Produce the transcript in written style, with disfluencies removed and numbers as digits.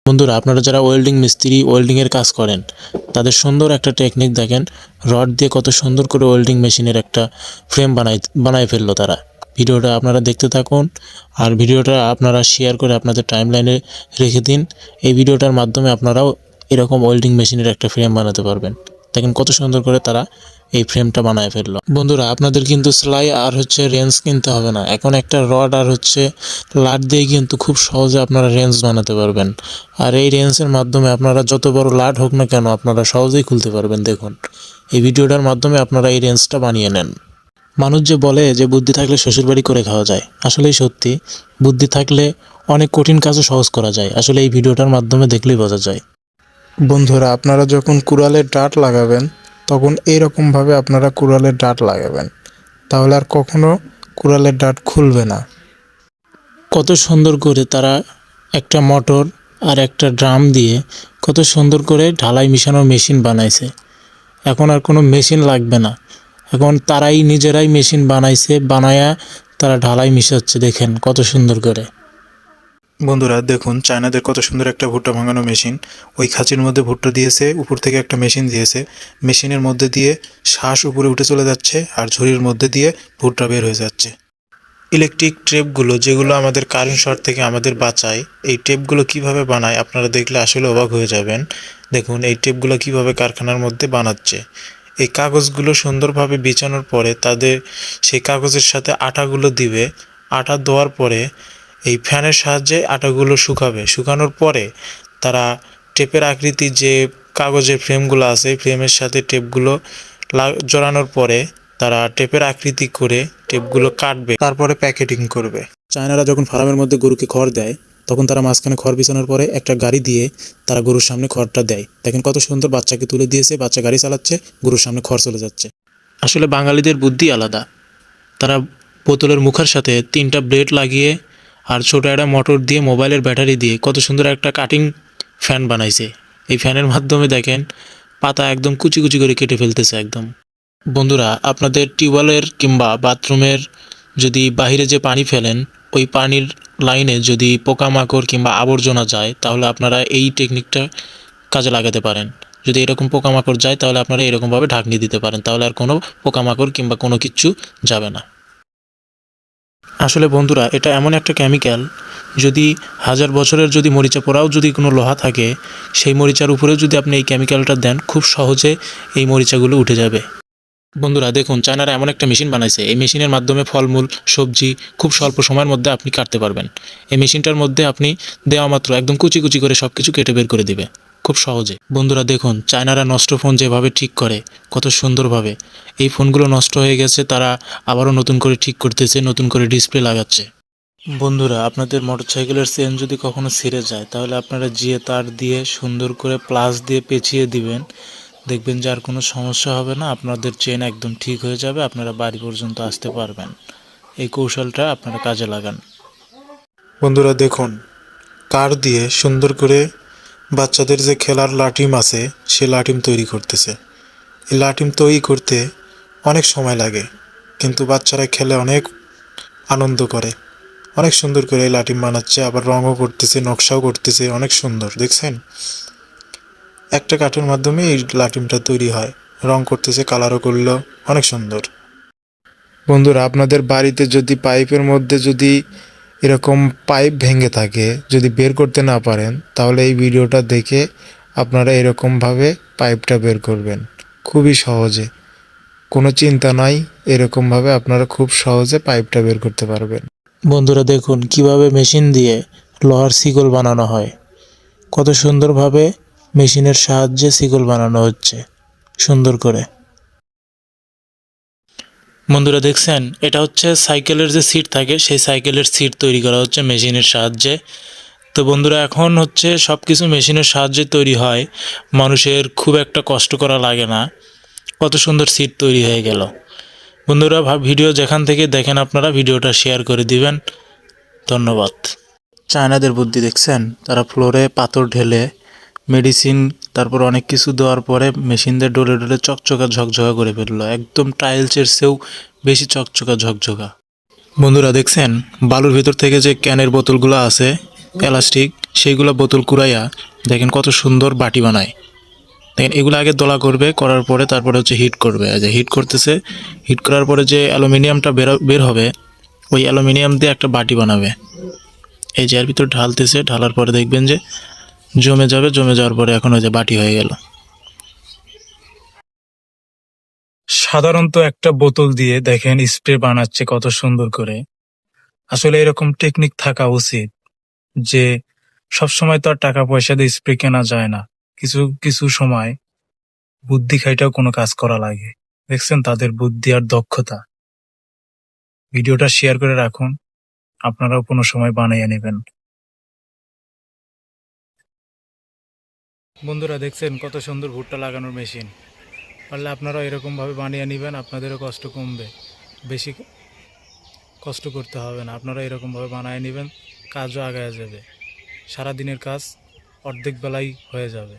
বন্ধুরা, আপনারা যারা ওয়েল্ডিং মিস্ত্রি ওয়েল্ডিংয়ের কাজ করেন তাদের সুন্দর একটা টেকনিক দেখেন। রড দিয়ে কত সুন্দর করে ওয়েল্ডিং মেশিনের একটা ফ্রেম বানায় ফেললো তারা। ভিডিওটা আপনারা দেখতে থাকুন আর ভিডিওটা আপনারা শেয়ার করে আপনাদের টাইমলাইনে রেখে দিন। এই ভিডিওটার মাধ্যমে আপনারাও এরকম ওয়েল্ডিং মেশিনের একটা ফ্রেম বানাতে পারবেন। দেখেন কত সুন্দর করে তারা এই ফ্রেমটা বানায় ফেললো। বন্ধুরা, আপনাদের কিন্তু সেলাই আর রেঞ্জ কিনতে হবে না। এখন একটা রড আর লাট দিয়ে কিন্তু খুব সহজে আপনারা রেঞ্জ বানাতে পারবেন। আর এই রেঞ্জের মাধ্যমে আপনারা যত বড় লাট হোক না কেন আপনারা সহজেই খুলতে পারবেন। দেখুন, এই ভিডিওটার মাধ্যমে আপনারা এই রেঞ্জটা বানিয়ে নেন। মানুষ যে বলে যে বুদ্ধি থাকলে শ্বশুরবাড়ি করে খাওয়া যায়, আসলেই সত্যি। বুদ্ধি থাকলে অনেক কঠিন কাজও সহজ করা যায়। আসলে এই ভিডিওটার মাধ্যমে দেখলেই বোঝা যায়। বন্ধুরা, আপনারা যখন কুড়ালের ডাট লাগাবেন তখন এইরকমভাবে আপনারা কুড়ালের ডাট লাগাবেন, তাহলে আর কখনো কুড়ালের ডাট খুলবে না। কত সুন্দর করে তারা একটা মোটর আর একটা ড্রাম দিয়ে কত সুন্দর করে ঢালাই মিশানোর মেশিন বানাইছে। এখন আর কোনো মেশিন লাগবে না, এখন তারাই নিজেরাই মেশিন বানাইছে, বানায়া তারা ঢালাই মিশাচ্ছে। দেখেন কত সুন্দর করে। বন্ধুরা দেখুন, চায়নাদের কত সুন্দর একটা ভুট্টা ভাঙানো মেশিন। ওই খাঁচির মধ্যে ভুট্টা দিয়েছে, উপর থেকে একটা মেশিন দিয়েছে। মেশিনের মধ্যে দিয়ে শ্বাস উপরে উঠে চলে যাচ্ছে আর ঝুড়ির মধ্যে দিয়ে ভুট্টা বের হয়ে যাচ্ছে। ইলেকট্রিক ট্রেপগুলো যেগুলো আমাদের কারেন্ট শর্ট থেকে আমাদের বাঁচায়, এই টেপগুলো কিভাবে বানায় আপনারা দেখলে আসলে অবাক হয়ে যাবেন। দেখুন এই টেপগুলো কিভাবে কারখানার মধ্যে বানাচ্ছে। এই কাগজগুলো সুন্দরভাবে বিছানোর পরে তাদের সেই কাগজের সাথে আটাগুলো দিবে। আটা দেওয়ার পরে এই ফ্যানের সাহায্যে আটাগুলো শুকাবে। শুকানোর পরে তারা টেপের আকৃতির যে কাগজের ফ্রেমগুলো আছে, ফ্রেমের সাথে টেপগুলো জড়ানোর পরে তারা টেপের আকৃতি করে টেপগুলো কাটবে, তারপরে প্যাকেটিং করবে। চায়নারা যখন ফার্মের মধ্যে গরুকে খড় দেয় তখন তারা মাঝখানে খড় বিছানোর পরে একটা গাড়ি দিয়ে তারা গরুর সামনে খড়টা দেয়। দেখেন কত সুন্দর, বাচ্চাকে তুলে দিয়েছে, বাচ্চা গাড়ি চালাচ্ছে, গরুর সামনে খড় চলে যাচ্ছে। আসলে বাঙালিদের বুদ্ধি আলাদা। তারা বোতলের মুখের সাথে 3টা ব্লেড লাগিয়ে আর ছোটো একটা মোটর দিয়ে মোবাইলের ব্যাটারি দিয়ে কত সুন্দর একটা কাটিং ফ্যান বানাইছে। এই ফ্যানের মাধ্যমে দেখেন পাতা একদম কুচি কুচি করে কেটে ফেলতেছে একদম। বন্ধুরা, আপনাদের টিউবওয়েলের কিংবা বাথরুমের যদি বাইরে যে পানি ফেলেন ওই পানির লাইনে যদি পোকামাকড় কিংবা আবর্জনা যায় তাহলে আপনারা এই টেকনিকটা কাজে লাগাতে পারেন। যদি এরকম পোকামাকড় যায় তাহলে আপনারা এরকমভাবে ঢাকনি দিতে পারেন, তাহলে আর কোনো পোকামাকড় কিংবা কোনো কিচ্ছু যাবে না। আসলে বন্ধুরা, এটা এমন একটা কেমিক্যাল, যদি 1000 বছরের যদি মরিচা পোড়াও যদি কোনো লোহা থাকে, সেই মরিচার উপরেও যদি আপনি এই কেমিক্যালটা দেন খুব সহজে এই মরিচাগুলো উঠে যাবে। বন্ধুরা দেখুন, চায়নারা এমন একটা মেশিন বানাইছে, এই মেশিনের মাধ্যমে ফলমূল সবজি খুব স্বল্প সময়ের মধ্যে আপনি কাটতে পারবেন। এই মেশিনটার মধ্যে আপনি দেওয়া মাত্র একদম কুচি কুচি করে সব কিছু কেটে বের করে দিবে খুব সহজে। বন্ধুরা দেখুন, চায়নারা নষ্ট ফোন যেভাবে ঠিক করে কত সুন্দরভাবে। এই ফোনগুলো নষ্ট হয়ে গেছে, তারা আবারও নতুন করে ঠিক করতেছে, নতুন করে ডিসপ্লে লাগাচ্ছে। বন্ধুরা, আপনাদের মোটরসাইকেলের চেন যদি কখনো ছিঁড়ে যায় তাহলে আপনারা জিয়ে তার দিয়ে সুন্দর করে প্লাস দিয়ে পেঁচিয়ে দিবেন। দেখবেন যে আর কোনো সমস্যা হবে না, আপনাদের চেন একদম ঠিক হয়ে যাবে, আপনারা বাড়ি পর্যন্ত আসতে পারবেন। এই কৌশলটা আপনারা কাজে লাগান। বন্ধুরা দেখুন, কাঠ দিয়ে সুন্দর করে বাচ্চাদের যে খেলার লাটিম আছে সে লাটিম তৈরি করতেছে। এই লাটিম তৈরি করতে অনেক সময় লাগে, কিন্তু বাচ্চারা খেলে অনেক আনন্দ করে। অনেক সুন্দর করে এই লাটিম বানাচ্ছে, আবার রঙও করতেছে, নকশাও করতেছে, অনেক সুন্দর। দেখছেন, একটা কাঠের মাধ্যমে এই লাটিমটা তৈরি হয়, রং করতেছে, কালারও করলো, অনেক সুন্দর। বন্ধুরা, আপনাদের বাড়িতে যদি পাইপের মধ্যে যদি এরকম পাইপ ভেঙে থাকে, যদি বের করতে না পারেন, তাহলে এই ভিডিওটা দেখে আপনারা এরকমভাবে পাইপটা বের করবেন খুবই সহজে। কোনো চিন্তা নাই, এরকমভাবে আপনারা খুব সহজে পাইপটা বের করতে পারবেন। বন্ধুরা দেখুন কিভাবে মেশিন দিয়ে লোহার শিকল বানানো হয়। কত সুন্দরভাবে মেশিনের সাহায্যে শিকল বানানো হচ্ছে সুন্দর করে। বন্ধুরা দেখছেন, এটা হচ্ছে সাইকেলের যে সিট থাকে সেই সাইকেলের সিট তৈরি করা হচ্ছে মেশিনের সাহায্যে। তো বন্ধুরা, এখন সব কিছু মেশিনের সাহায্যে তৈরি হয়, মানুষের খুব একটা কষ্ট করা লাগে না। কত সুন্দর সিট তৈরি হয়ে গেল। বন্ধুরা, ভিডিও যেখান থেকে দেখেন আপনারা ভিডিওটা শেয়ার করে দিবেন। ধন্যবাদ। চায়নাদের বুদ্ধি দেখছেন, তারা ফ্লোরে পাথর ঢেলে মেডিসিন তারপর অনেক কিছু দেওয়ার পরে মেশিন দিয়ে ডলে ডলে চকচকা ঝকঝকা করে ফেললো, একদম টাইলসের চেয়েও বেশি চকচকা ঝকঝকা। বন্ধুরা দেখছেন, বালুর ভিতর থেকে যে ক্যানের বোতলগুলো আছে এলাস্টিক, সেইগুলো বোতল কুড়াইয়া দেখেন কত সুন্দর বাটি বানায়। দেখেন এগুলো আগে দলা করবে, করার পরে তারপরে হচ্ছে হিট করবে। এই যে হিট করতেছে, হিট করার পরে যে অ্যালুমিনিয়ামটা বের হবে, ওই অ্যালুমিনিয়াম দিয়ে একটা বাটি বানাবে। এই যে এর ভিতর ঢালতেছে, ঢালার পরে দেখবেন যে জমে যাবে, জমে যাওয়ার পরে এখন ওই যে বাটি হয়ে গেল। সাধারণত একটা বোতল দিয়ে দেখেন স্প্রে বানাচ্ছে কত সুন্দর করে। আসলে এরকম টেকনিক থাকা উচিত যে সবসময় তো আর টাকা পয়সা দিয়ে স্প্রে কেনা যায় না, কিছু কিছু সময় বুদ্ধি খাইটাও কোনো কাজ করা লাগে। দেখছেন তাদের বুদ্ধি আর দক্ষতা। ভিডিওটা শেয়ার করে রাখুন, আপনারাও কোনো সময় বানিয়ে নেবেন। বন্ধুরা দেখছেন কত সুন্দর ভুট্টা লাগানোর মেশিন। পারলে আপনারাও এরকমভাবে বানিয়ে নেবেন, আপনাদেরও কষ্ট কমবে, বেশি কষ্ট করতে হবে না। আপনারা এরকমভাবে বানিয়ে নেবেন, কাজও আগায় যাবে, সারাদিনের কাজ অর্ধেক বেলায় হয়ে যাবে।